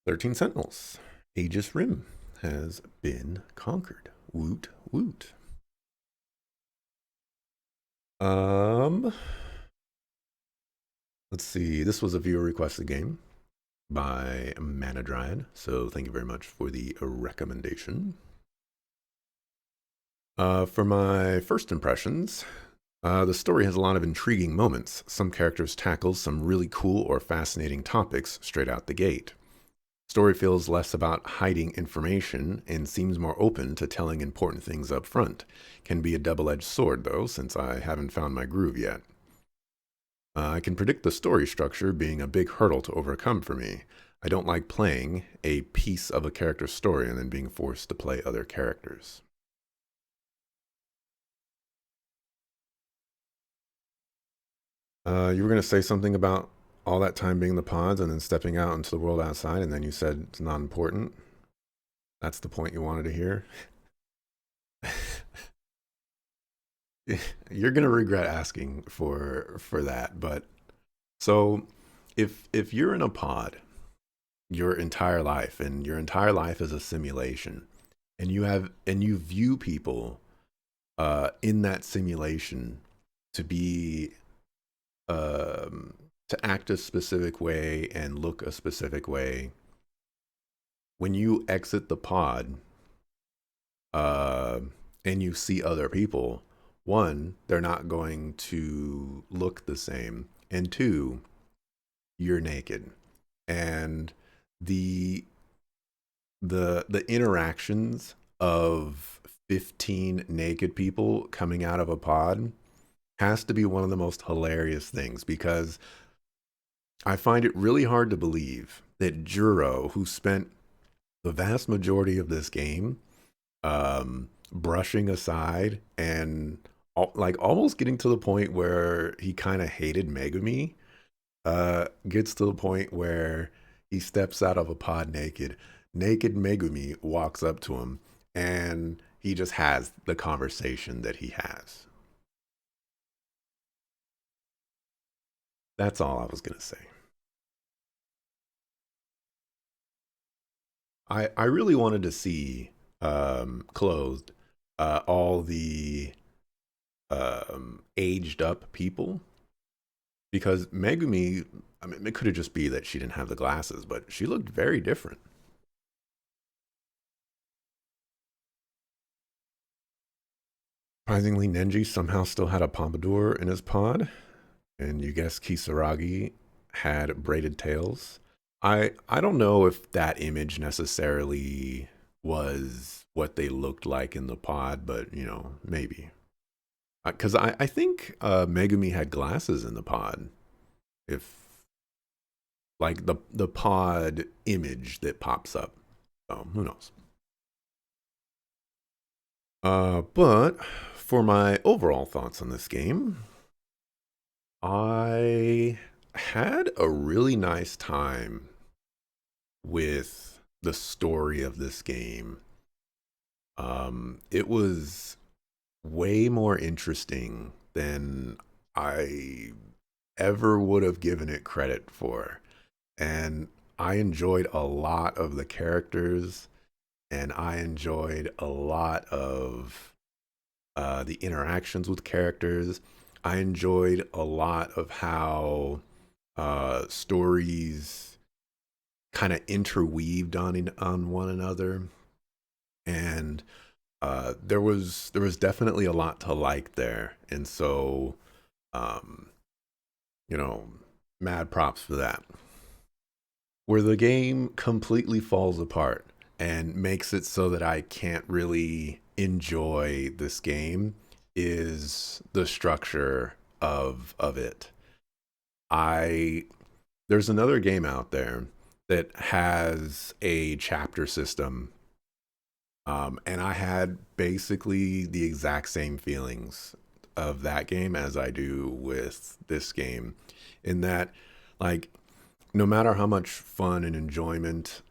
13 Sentinels. Aegis Rim has been conquered. Woot woot. Um, let's see. This was a viewer requested game by Mana Dryad, so thank you very much for the recommendation. For my first impressions, the story has a lot of intriguing moments. Some characters tackle some really cool or fascinating topics straight out the gate. Story feels less about hiding information and seems more open to telling important things up front. Can be a double-edged sword, though, since I haven't found my groove yet. I can predict the story structure being a big hurdle to overcome for me. I don't like playing a piece of a character's story and then being forced to play other characters. You were going to say something about all that time being in the pods and then stepping out into the world outside, and then you said it's not important. That's the point you wanted to hear. You're gonna regret asking for that, but so if you're in a pod your entire life and your entire life is a simulation and you view people in that simulation to be to act a specific way and look a specific way, when you exit the pod uh, and you see other people, one, they're not going to look the same, and two, you're naked, and the the interactions of 15 naked people coming out of a pod has to be one of the most hilarious things because I find it really hard to believe that Juro, who spent the vast majority of this game brushing aside and like almost getting to the point where he kind of hated Megumi, gets to the point where he steps out of a pod naked. Naked Megumi walks up to him and he just has the conversation that he has. That's all I was going to say. I really wanted to see clothed all the aged up people because Megumi, I mean, it could have just be that she didn't have the glasses, but she looked very different. Surprisingly, Nenji somehow still had a pompadour in his pod, and you guess Kisaragi had braided tails. I don't know if that image necessarily was what they looked like in the pod, but you know, maybe. Because I think Megumi had glasses in the pod. If like the pod image that pops up, so who knows? But for my overall thoughts on this game, I had a really nice time with the story of this game. It was way more interesting than I ever would have given it credit for. And I enjoyed a lot of the characters, and I enjoyed a lot of the interactions with characters. I enjoyed a lot of how stories kind of interweaved on one another, and there was definitely a lot to like there, and so um, you know, mad props for that. Where the game completely falls apart and makes it so that I can't really enjoy this game is the structure of it. I There's another game out there that has a chapter system, and I had basically the exact same feelings of that game as I do with this game, in that, like, no matter how much fun and enjoyment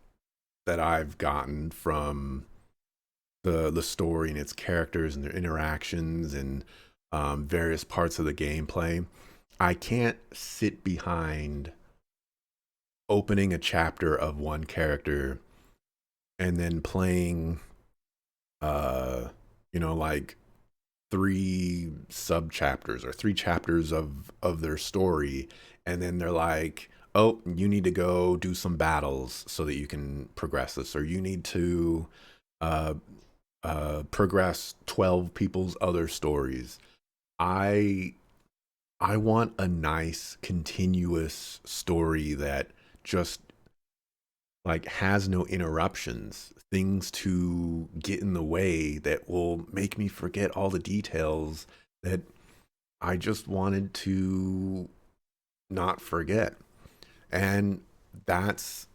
that I've gotten from the story and its characters and their interactions and various parts of the gameplay, I can't sit behind opening a chapter of one character and then playing uh like three sub chapters or three chapters of their story, and then they're like, oh, you need to go do some battles so that you can progress this, or you need to uh progress 12 people's other stories. I i want a nice continuous story that just like has no interruptions, things to get in the way that will make me forget all the details that I just wanted to not forget. And that's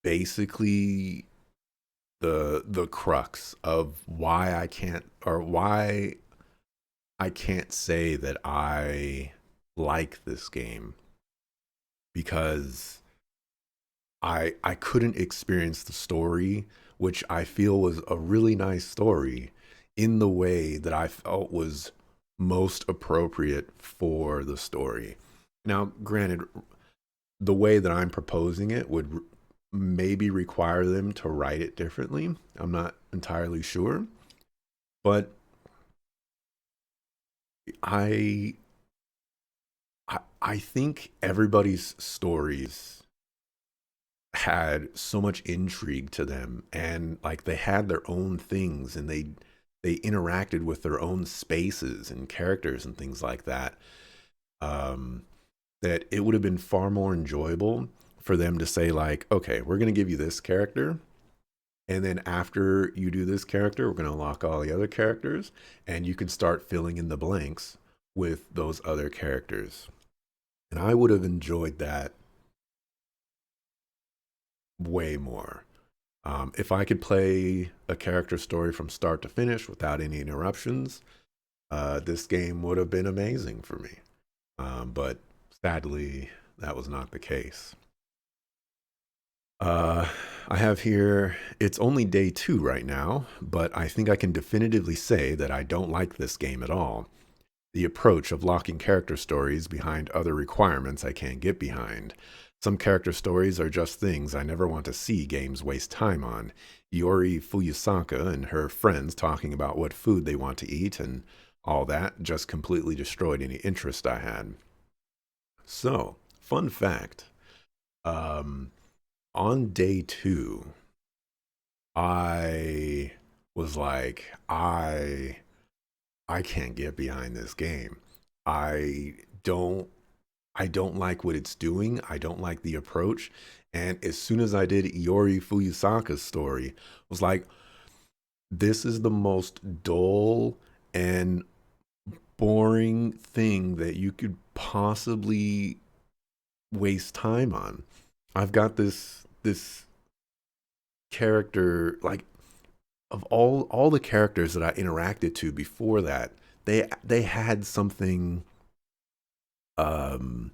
basically the crux of why I can't say that I like this game, because I couldn't experience the story, which I feel was a really nice story, in the way that I felt was most appropriate for the story. Now, granted, the way that I'm proposing it would maybe require them to write it differently. I'm not entirely sure, but I I think everybody's stories had so much intrigue to them, and like they had their own things, and they interacted with their own spaces and characters and things like that, um that it would have been far more enjoyable for them to say like, okay, we're going to give you this character, and then after you do this character, we're going to unlock all the other characters, and you can start filling in the blanks with those other characters. And I would have enjoyed that way more. If I could play a character story from start to finish without any interruptions, this game would have been amazing for me. But sadly, that was not the case. Uh, I have here, it's only day two right now, but I think I can definitively say that I don't like this game at all. The approach of locking character stories behind other requirements I can't get behind. Some character stories are just things I never want to see games waste time on. Iori Fuyusaka and her friends talking about what food they want to eat and all that just completely destroyed any interest I had. So, fun fact, um, on day two, I was like, I can't get behind this game. I don't I don't like what it's doing. I don't like the approach. And as soon as I did Iori Fuyusaka's story, I was like, this is the most dull and boring thing that you could possibly waste time on. I've got this character, like, of all the characters that I interacted to before that, they had something, um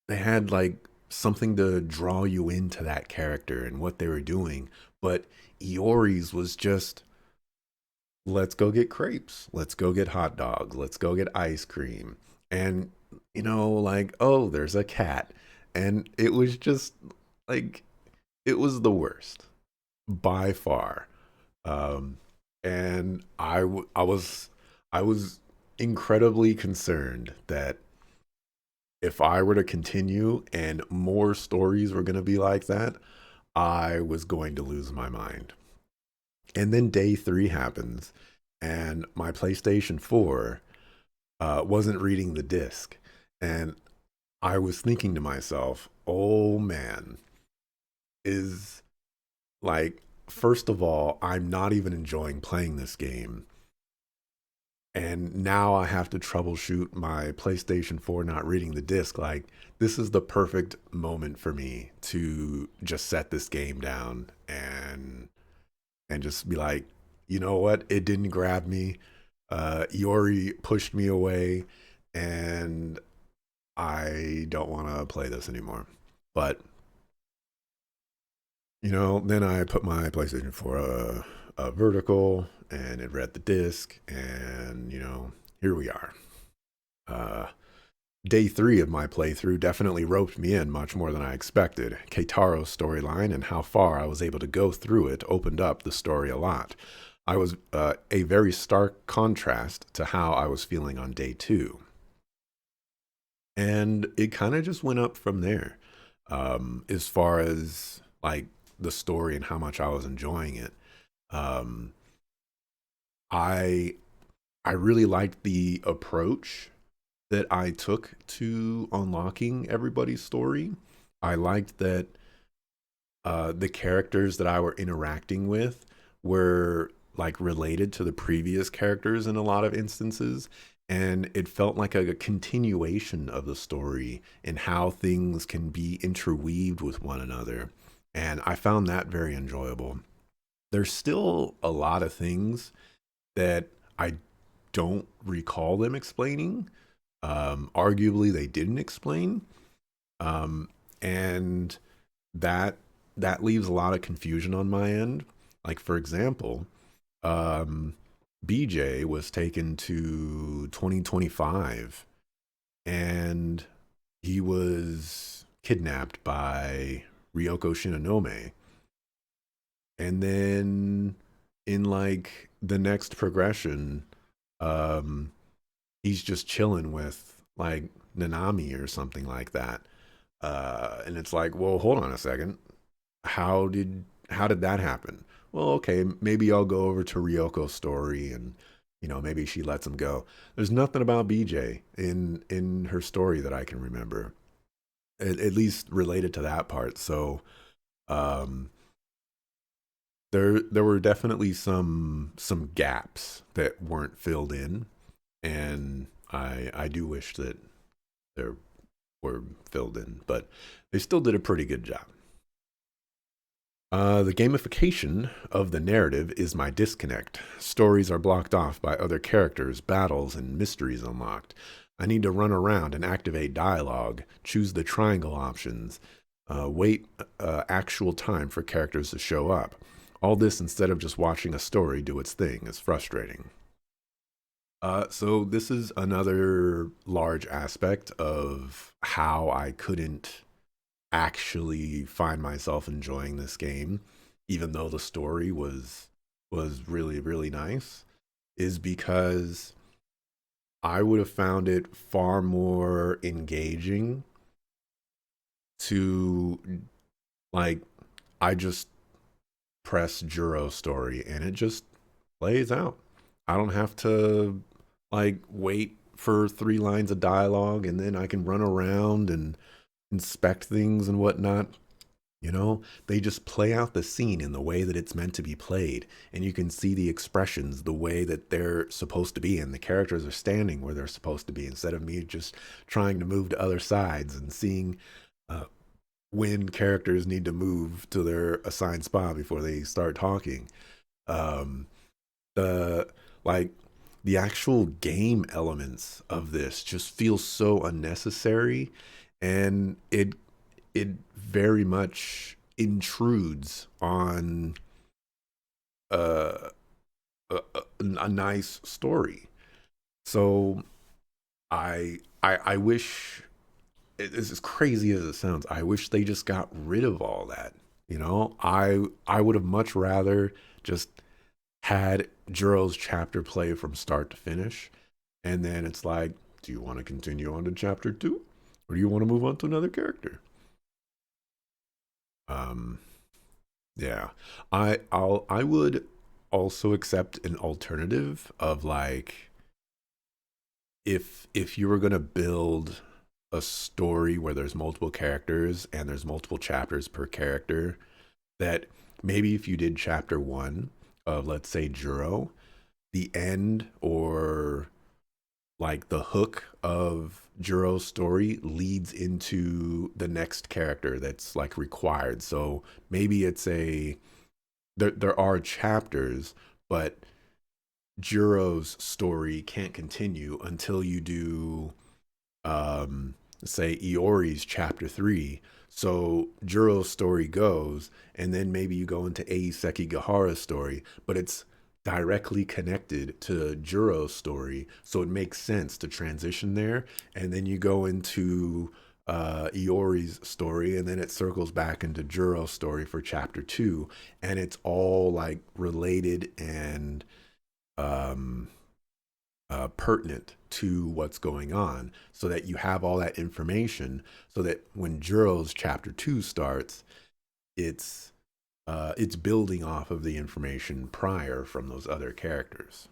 they had like something to draw you into that character and what they were doing. But Iori's was just, let's go get crepes, let's go get hot dogs, let's go get ice cream, and like, oh, there's a cat, and it was just like, it was the worst by far. Um, and I was incredibly concerned that if I were to continue and more stories were going to be like that, I was going to lose my mind. And then day three happens, and my PlayStation 4 wasn't reading the disc. And I was thinking to myself, oh man, is like, first of all, I'm not even enjoying playing this game. And now I have to troubleshoot my PlayStation 4 not reading the disc. Like, this is the perfect moment for me to just set this game down and just be like, you know what? It didn't grab me. Yori pushed me away, and I don't want to play this anymore. But then I put my PlayStation 4 a vertical, and it read the disc, and here we are. Uh, Day three of my playthrough definitely roped me in much more than I expected. Keitaro's storyline and how far I was able to go through it opened up the story a lot. I was a very stark contrast to how I was feeling on day two. And it kind of just went up from there, as far as like the story and how much I was enjoying it. Um, I I really liked the approach that I took to unlocking everybody's story. I liked that the characters that I were interacting with were like related to the previous characters in a lot of instances. And it felt like a continuation of the story and how things can be interweaved with one another. And I found that very enjoyable. There's still a lot of things that I don't recall them explaining. Arguably, they didn't explain, um, and that that leaves a lot of confusion on my end. Like for example, um, BJ was taken to 2025, and he was kidnapped by Ryoko Shinonome, and then in like the next progression, um, he's just chilling with like Nanami or something like that. And it's like, well, hold on a second. How did that happen? Well, okay, maybe I'll go over to Ryoko's story and maybe she lets him go. There's nothing about BJ in her story that I can remember, at least related to that part. So um, there were definitely some gaps that weren't filled in, and I do wish that there were filled in, but they still did a pretty good job. The gamification of the narrative is my disconnect. Stories are blocked off by other characters, battles, and mysteries unlocked. I need to run around and activate dialogue, choose the triangle options, wait actual time for characters to show up. All this instead of just watching a story do its thing is frustrating. So this is another large aspect of how I couldn't actually find myself enjoying this game, even though the story was really really nice, is because I would have found it far more engaging to like I just press Juro's story and it just plays out. I don't have to like wait for three lines of dialogue and then I can run around and inspect things and whatnot. They just play out the scene in the way that it's meant to be played, and you can see the expressions the way that they're supposed to be, and the characters are standing where they're supposed to be instead of me just trying to move to other sides and seeing uh, when characters need to move to their assigned spot before they start talking. Um, the like the actual game elements of this just feel so unnecessary, and it very much intrudes on uh, a nice story. So I wish, as crazy as it sounds, I wish they just got rid of all that. I would have much rather just had Juro's chapter play from start to finish, and then it's like, do you want to continue on to chapter two, or do you want to move on to another character? Um, Yeah. I would also accept an alternative of like, if you were going to build a story where there's multiple characters and there's multiple chapters per character, that maybe if you did chapter 1 of, let's say, Juro, the end or like the hook of Juro's story leads into the next character that's like required. So maybe it's a there are chapters, but Juro's story can't continue until you do, say, Iori's chapter 3. So Juro's story goes, and then maybe you go into Ei Sekigahara's story, but it's directly connected to Juro's story, so it makes sense to transition there. And then you go into Iori's story, and then it circles back into Juro's story for chapter two, and it's all like related and um, pertinent to what's going on, so that you have all that information, so that when Juro's chapter two starts, it's it's building off of the information prior from those other characters.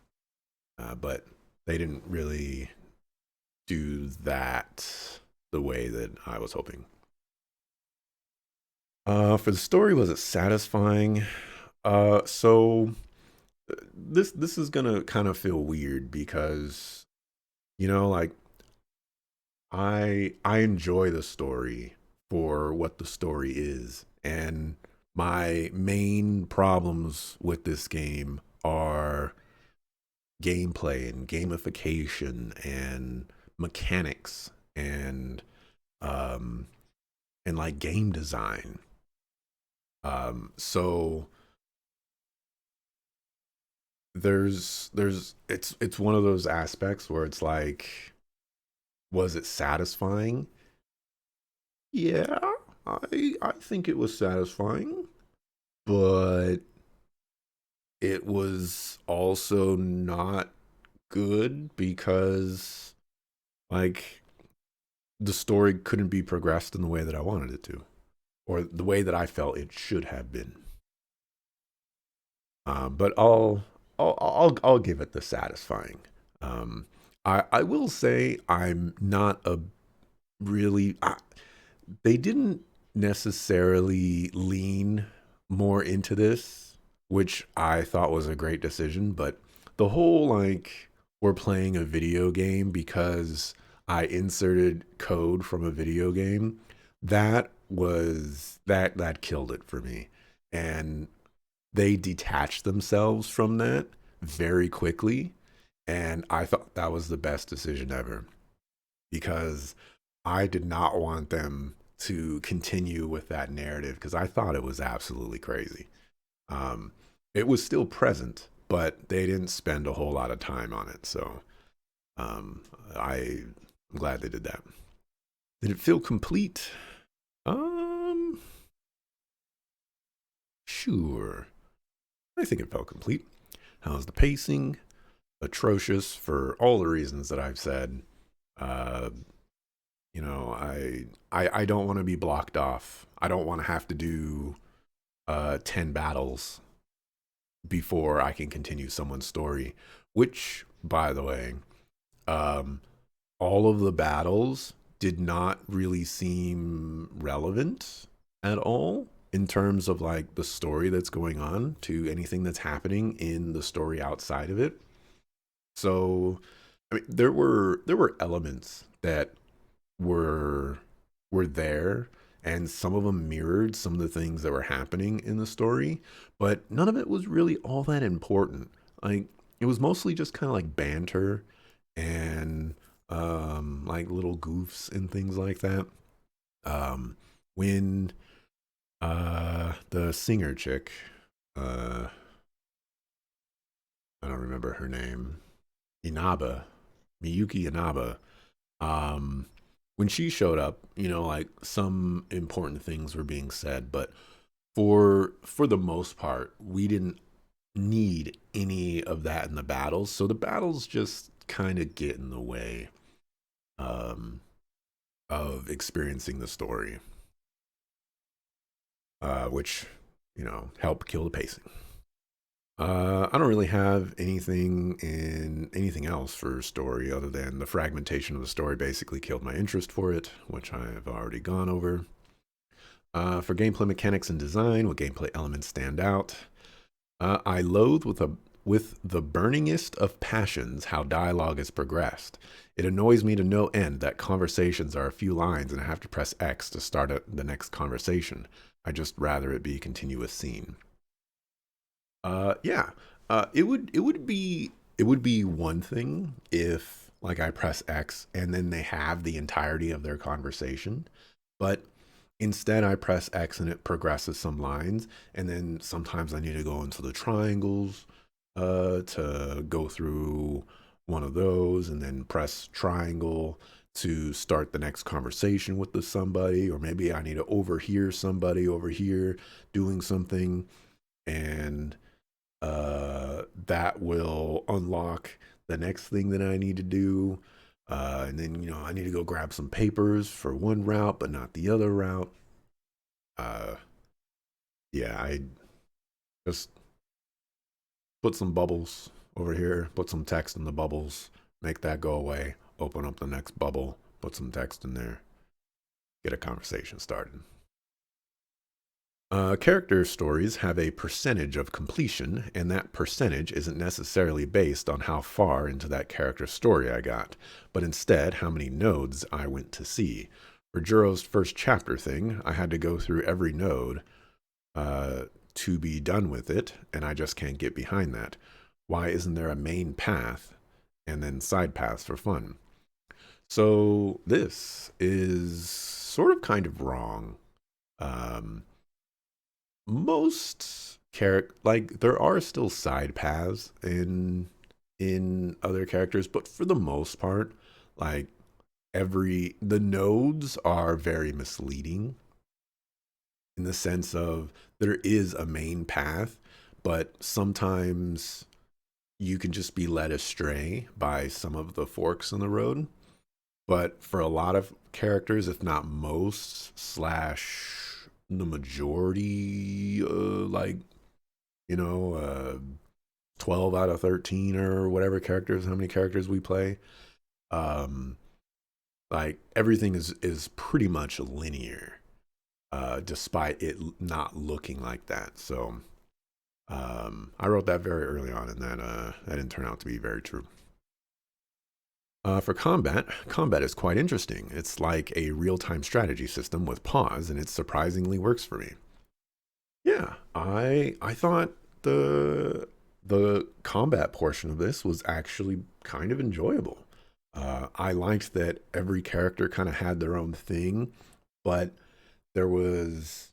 But they didn't really do that the way that I was hoping. For the story, was it satisfying? So this is gonna kind of feel weird because like I enjoy the story for what the story is, and my main problems with this game are gameplay and gamification and mechanics um and like game design. So there's it's one of those aspects where it's like, was it satisfying? Yeah, I think it was satisfying, but it was also not good because like the story couldn't be progressed in the way that I wanted it to, or the way that I felt it should have been. But I'll give it the satisfying. Um, I will say I'm not a really. They didn't necessarily lean more into this, which I thought was a great decision. But the whole like, we're playing a video game because I inserted code from a video game, that killed it for me. And they detached themselves from that very quickly. And I thought that was the best decision ever, because I did not want them to continue with that narrative because I thought it was absolutely crazy. Um, it was still present, but they didn't spend a whole lot of time on it. So um, I'm glad they did that. Did it feel complete? Um, sure. I think it felt complete. How's the pacing? Atrocious for all the reasons that I've said. Uh, I don't want to be blocked off. I don't want to have to do 10 battles before I can continue someone's story. Which, by the way, um, all of the battles did not really seem relevant at all in terms of like the story that's going on to anything that's happening in the story outside of it. So, I mean, there were elements that were were there, and some of them mirrored some of the things that were happening in the story, but none of it was really all that important. Like, it was mostly just kind of like banter and like little goofs and things like that. um when the singer chick, uh I don't remember her name, Inaba, Miyuki Inaba, um when she showed up, like some important things were being said, but for the most part, we didn't need any of that in the battles. So the battles just kind of get in the way um of experiencing the story, which help kill the pacing. I don't really have anything else for story other than the fragmentation of the story basically killed my interest for it, which I have already gone over. For gameplay mechanics and design, what gameplay elements stand out? I loathe with the burningest of passions how dialogue is progressed. It annoys me to no end that conversations are a few lines and I have to press X to start the next conversation. I just rather it be a continuous scene. Yeah. It would be one thing if like I press X and then they have the entirety of their conversation, but instead I press X and it progresses some lines, and then sometimes I need to go into the triangles. to go through one of those and then press triangle to start the next conversation with the somebody, or maybe I need to overhear somebody over here doing something, and that will unlock the next thing that I need to do. And then, I need to go grab some papers for one route, but not the other route. Uh, yeah, I just put some bubbles over here, put some text in the bubbles, make that go away, open up the next bubble, put some text in there, get a conversation started. Character stories have a percentage of completion, and that percentage isn't necessarily based on how far into that character story I got, but instead how many nodes I went to see. For Juro's first chapter thing, I had to go through every node uh, to be done with it, and I just can't get behind that. Why isn't there a main path and then side paths for fun? So this is sort of kind of wrong. Um, Most character, like, there are still side paths in other characters, but for the most part, like, every the nodes are very misleading in the sense of there is a main path, but sometimes you can just be led astray by some of the forks in the road. But for a lot of characters, if not most, slash the majority, like, you know, 12 out of 13 or whatever characters, how many characters we play, um, like everything is pretty much linear, despite it not looking like that. So I wrote that very early on, and that didn't turn out to be very true. For combat is quite interesting. It's like a real time strategy system with pause, and it surprisingly works for me. Yeah, I thought the combat portion of this was actually kind of enjoyable. I liked that every character kind of had their own thing, but there was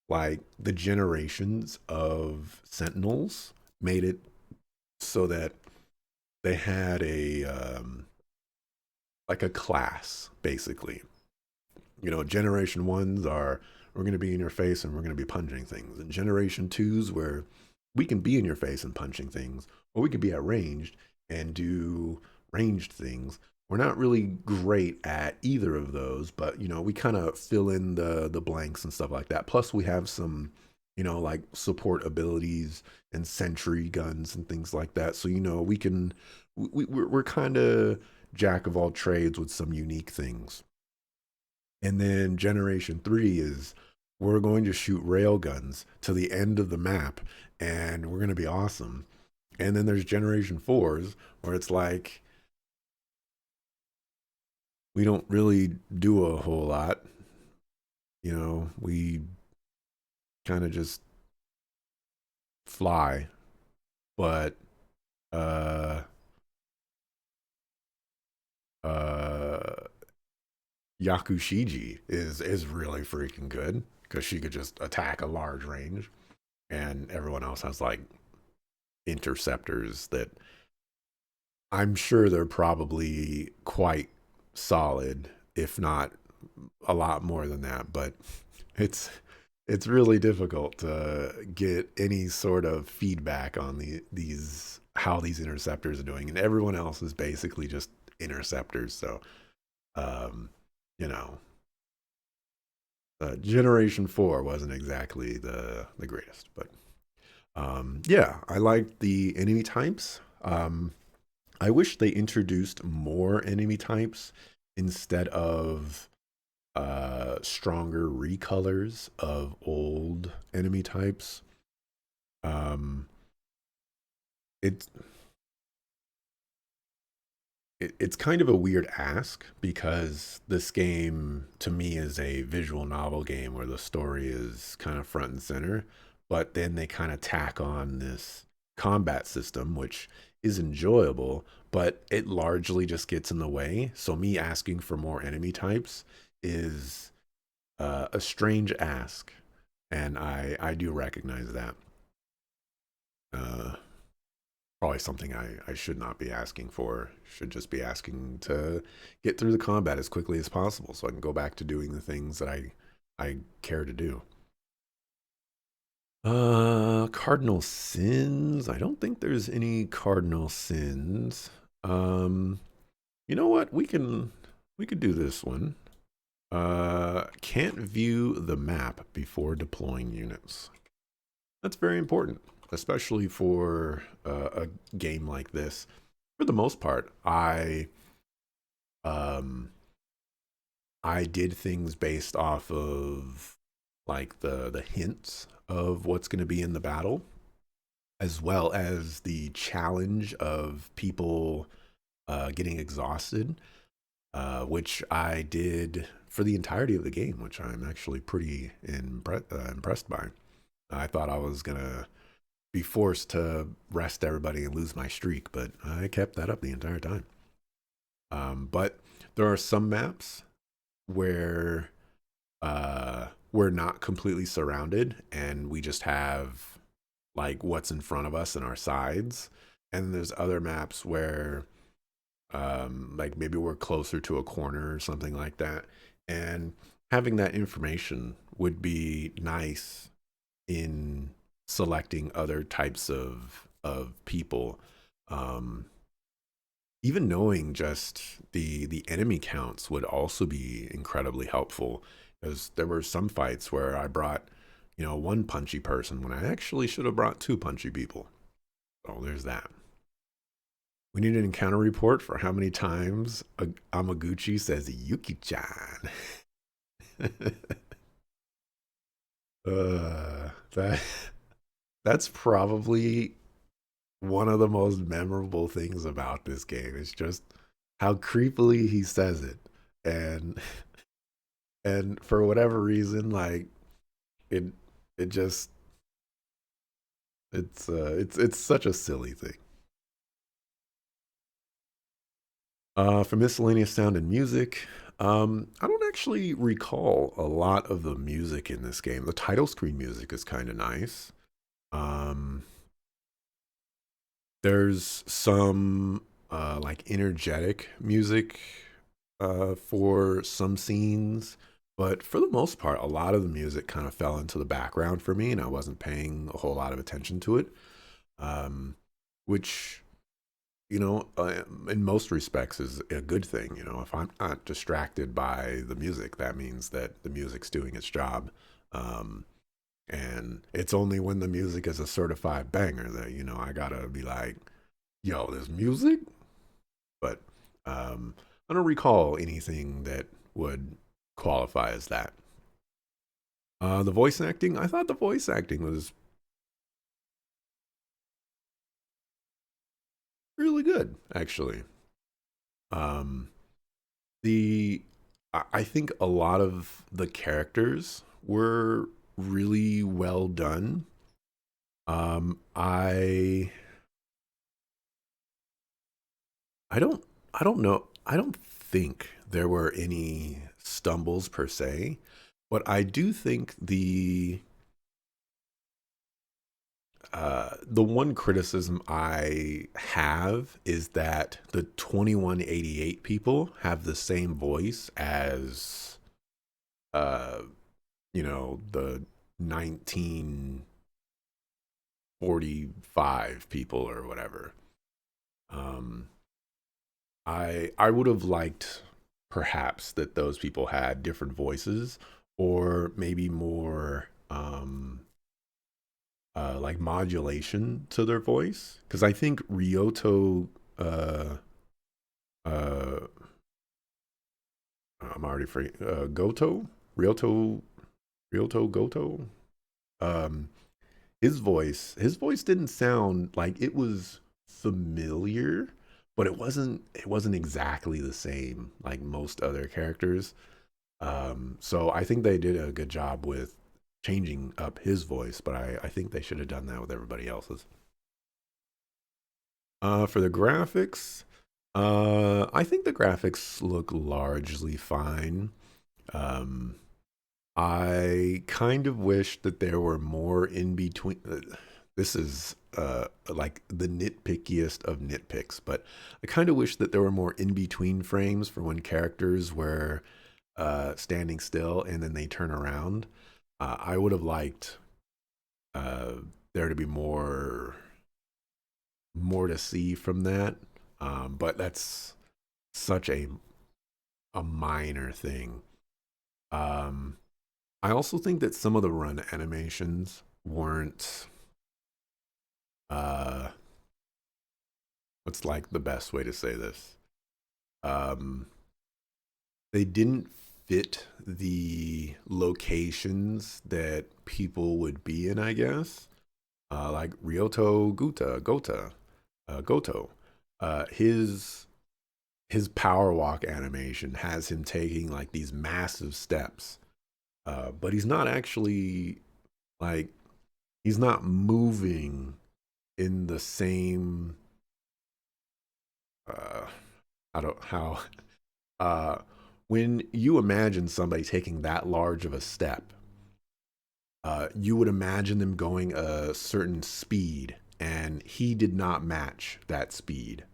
like the generations of Sentinels made it so that they had a like a class basically. Generation ones are, we're going to be in your face and we're going to be punching things. And generation twos, where we can be in your face and punching things, or we could be at ranged and do ranged things. We're not really great at either of those, but we kind of fill in the blanks and stuff like that. Plus, we have some, like support abilities and sentry guns and things like that. So we can we're kind of jack of all trades with some unique things. And then generation three is, we're going to shoot rail guns to the end of the map and we're going to be awesome. And then there's generation fours where it's like, we don't really do a whole lot. We kind of just fly. But uh uh Yakushiji is really freaking good because she could just attack a large range, and everyone else has like interceptors that I'm sure they're probably quite solid, if not a lot more than that. But it's it's really difficult to get any sort of feedback on these how these interceptors are doing, and everyone else is basically just interceptors. So, um, you know, Generation Four wasn't exactly the greatest, but yeah, I liked the enemy types. I wish they introduced more enemy types instead of stronger recolors of old enemy types. Um, it's it's kind of a weird ask because this game to me is a visual novel game where the story is kind of front and center, but then they kind of tack on this combat system which is enjoyable, but it largely just gets in the way. So me asking for more enemy types is a strange ask, and I do recognize that. Uh, Probably something I should not be asking for. Should just be asking to get through the combat as quickly as possible so I can go back to doing the things that I care to do. Cardinal sins. I don't think there's any cardinal sins. Um, you know what? We could do this one. Can't view the map before deploying units. That's very important, especially for a game like this. For the most part, um I did things based off of like the hints of what's going to be in the battle, as well as the challenge of people getting exhausted, which I did for the entirety of the game, which I'm actually pretty impressed by. I thought I was gonna be forced to rest everybody and lose my streak, but I kept that up the entire time. But there are some maps where we're not completely surrounded and we just have like what's in front of us and our sides. And there's other maps where like maybe we're closer to a corner or something like that. And having that information would be nice in selecting other types of people. Um, Even knowing just the enemy counts would also be incredibly helpful, because there were some fights where I brought, one punchy person when I actually should have brought two punchy people. Oh, there's that. We need an encounter report for how many times Amaguchi says Yuki-chan. That that's probably one of the most memorable things about this game. It's just how creepily he says it, and and for whatever reason, like it it just it's such a silly thing. For miscellaneous sound and music, I don't actually recall a lot of the music in this game. The title screen music is kind of nice. Um, there's some like energetic music for some scenes, but for the most part, a lot of the music kind of fell into the background for me, and I wasn't paying a whole lot of attention to it. Um, which in most respects is a good thing. If I'm not distracted by the music, that means that the music's doing its job. Um, and it's only when the music is a certified banger that, I gotta be like, yo, there's music. But I don't recall anything that would qualify as that. The voice acting, I thought the voice acting was really good, actually. Um, the I think a lot of the characters were really well done. Um, I I don't I don't know. I don't think there were any stumbles per se, but I do think the one criticism I have is that the 2188 people have the same voice as uh the 1945 people or whatever. Um I would have liked perhaps that those people had different voices, or maybe more like modulation to their voice, because I think uh uh I'm already free Ryoto Goto, um his voice didn't sound like it was familiar, but it wasn't exactly the same like most other characters. So I think they did a good job with changing up his voice, but I think they should have done that with everybody else's. For the graphics, I think the graphics look largely fine. Um, I kind of wish that there were more in between. this is like the nitpickiest of nitpicks, but I kind of wish that there were more in between frames for when characters were standing still and then they turn around. I would have liked uh, there to be more to see from that, but that's such a minor thing. Um, I also think that some of the run animations weren't uh, what's like the best way to say this? Um, they didn't fit the locations that people would be in, I guess. Like Ryoto Goto. His power walk animation has him taking like these massive steps, but he's not actually like he's not moving in the same. Uh, I don't how uh, when you imagine somebody taking that large of a step, you would imagine them going a certain speed, and he did not match that speed.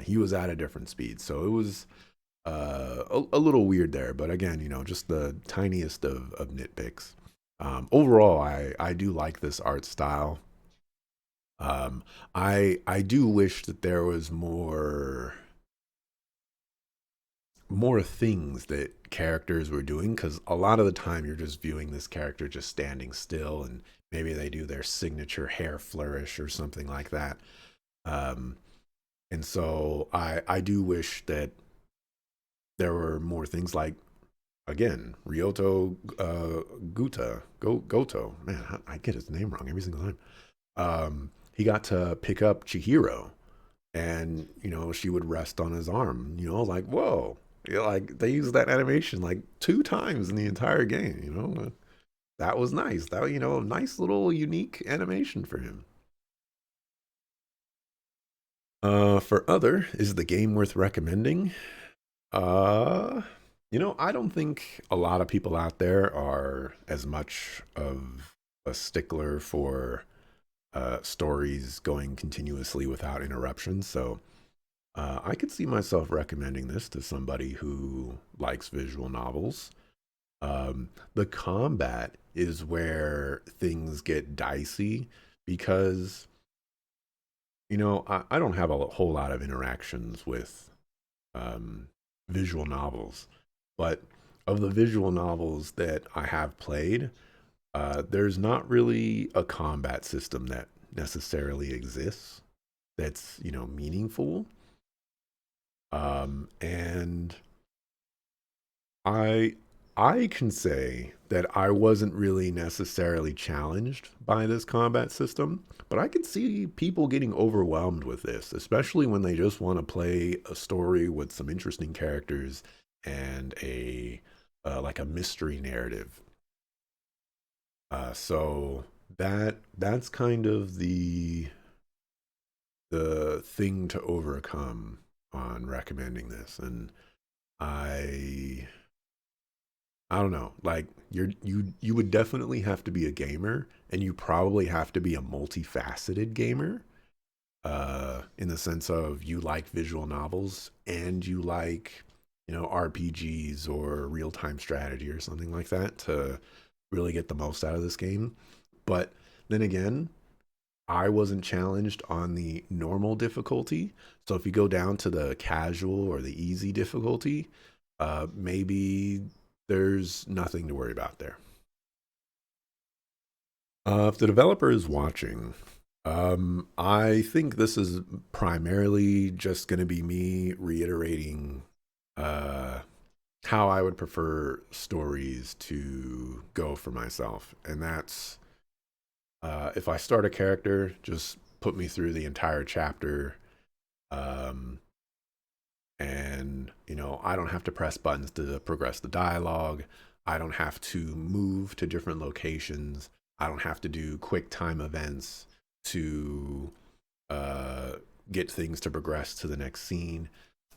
He was at a different speed, so it was a little weird there. But again, just the tiniest of nitpicks. Overall, I do like this art style. I do wish that there was more things that characters were doing, because a lot of the time you're just viewing this character just standing still, and maybe they do their signature hair flourish or something like that. um, and so I do wish that there were more things like, again, Ryoto Goto. Man, I get his name wrong every single time. He got to pick up Chihiro, and she would rest on his arm. Like, whoa. Like they used that animation like two times in the entire game. That was nice. That a nice little unique animation for him. For other, is the game worth recommending? Uh, I don't think a lot of people out there are as much of a stickler for stories going continuously without interruption. So I could see myself recommending this to somebody who likes visual novels. The combat is where things get dicey because, I don't have a whole lot of interactions with um, visual novels, but of the visual novels that I have played, there's not really a combat system that necessarily exists that's, meaningful. And I I can say that I wasn't really necessarily challenged by this combat system, but I can see people getting overwhelmed with this, especially when they just want to play a story with some interesting characters and a like a mystery narrative. So that's kind of the thing to overcome on recommending this. And I I don't know. Like you would definitely have to be a gamer, and you probably have to be a multifaceted gamer. In the sense of you like visual novels and you like, RPGs or real time strategy or something like that to really get the most out of this game. But then again, I wasn't challenged on the normal difficulty. So if you go down to the casual or the easy difficulty, maybe there's nothing to worry about there. If the developer is watching, I think this is primarily just going to be me reiterating uh, how I would prefer stories to go for myself. And that's if I start a character, just put me through the entire chapter. Um, and I don't have to press buttons to progress the dialogue. I don't have to move to different locations. I don't have to do quick time events to uh, get things to progress to the next scene.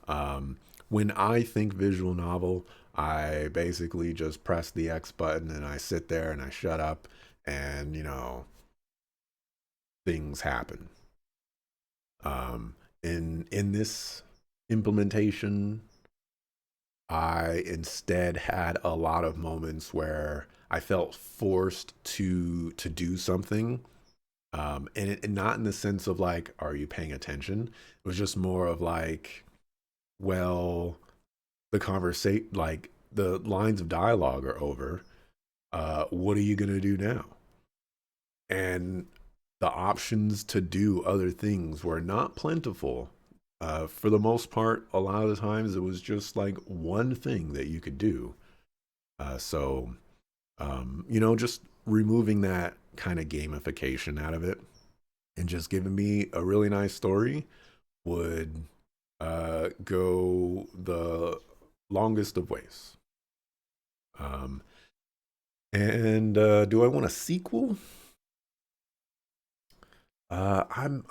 um, when I think visual novel, I basically just press the X button and I sit there and I shut up, and things happen. In this implementation, I instead had a lot of moments where I felt forced to do something, and not in the sense of like, are you paying attention? It was just more of like, well, the conversation, like the lines of dialogue are over. What are you gonna do now? And the options to do other things were not plentiful. For the most part, a lot of the times it was just like one thing that you could do. So, just removing that kind of gamification out of it and just giving me a really nice story would go the longest of ways. Um, and do I want a sequel? I'm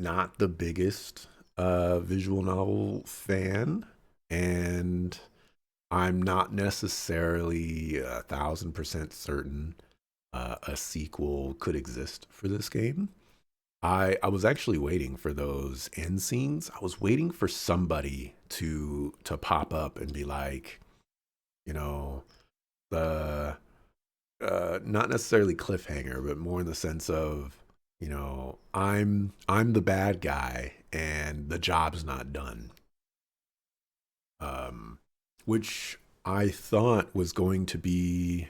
not the biggest visual novel fan, and I'm not necessarily 1,000% certain a sequel could exist for this game. I was actually waiting for those end scenes. I was waiting for somebody to pop up and be like, you know, the not necessarily cliffhanger, but more in the sense of, I'm the bad guy and the job's not done. Um, which I thought was going to be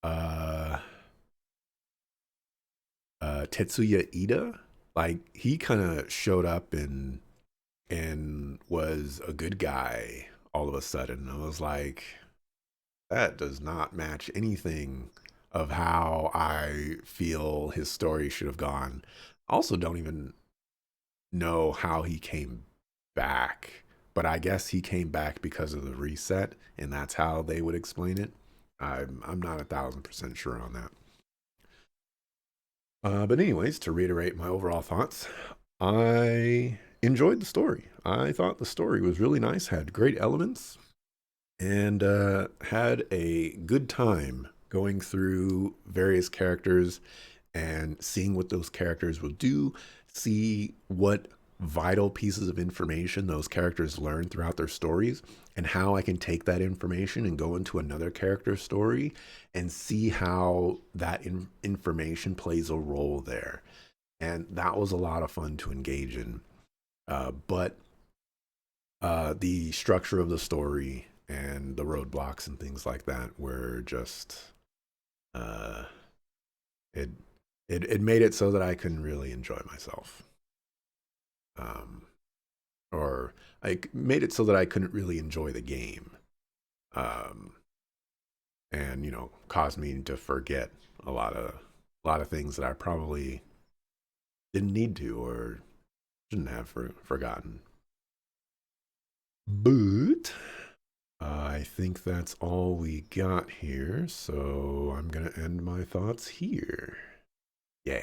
uh, Tetsuya Ida. Like he kind of showed up and was a good guy all of a sudden. I was like, that does not match anything of how I feel his story should have gone. I also don't even know how he came back, but I guess he came back because of the reset, and that's how they would explain it. I'm not 1,000% sure on that. But anyways, to reiterate my overall thoughts, I enjoyed the story. I thought the story was really nice, had great elements, and had a good time going through various characters and seeing what those characters will do, see what vital pieces of information those characters learn throughout their stories, and how I can take that information and go into another character's story and see how that information plays a role there. And that was a lot of fun to engage in. But the structure of the story and the roadblocks and things like that were just uh, it it made it so that I couldn't really enjoy myself, um, or I made it so that I couldn't really enjoy the game, um, and caused me to forget a lot of things that I probably didn't need to or shouldn't have forgotten. But I think that's all we got here, so I'm gonna end my thoughts here. Yeah.